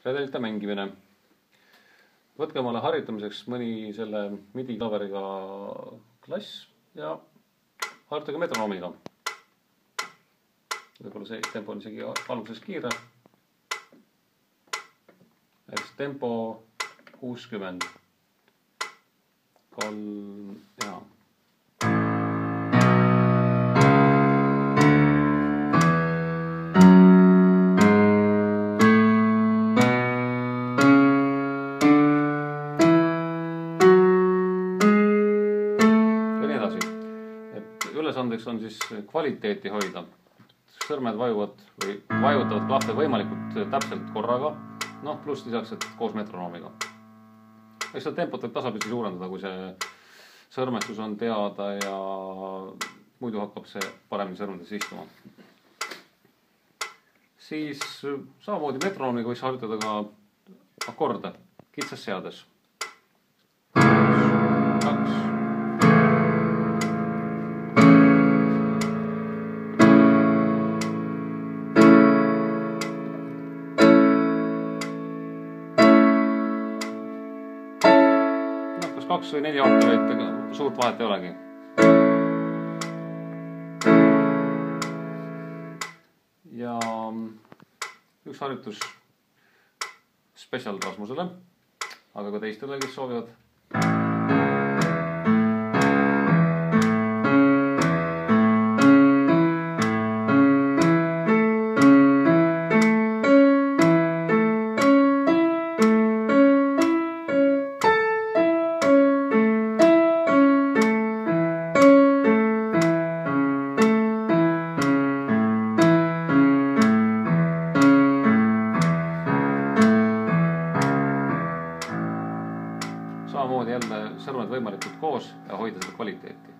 redelite mängimine. Võtke omale harjutamiseks mõni selle MIDI klaveriga klass ja harjutage metronoomiga. Võib-olla see tempo on isegi alguses kiire. Tempo 60. 3 ja. Ülesandeks on siis kvaliteeti hoida. Sõrmed vajutavad klahve võimalikult täpselt korraga, pluss lisaks, et koos metronoomiga. Eks seda tempot võib tasapisi suurendada, kui see sõrmestus on teada ja muidu hakkab see paremini sõrmedes istuma. Siis samamoodi metronoomiga võiks harjutada ka akorde kitsas seades. 2. Kas 2 või 4 oktavit, suurt vahet ei olegi. Ja üks harjutus Special Rasmusele, aga ka teistele, kes soovivad. Samamoodi jälle sõrmed võimalikult koos ja hoida seda kvaliteeti.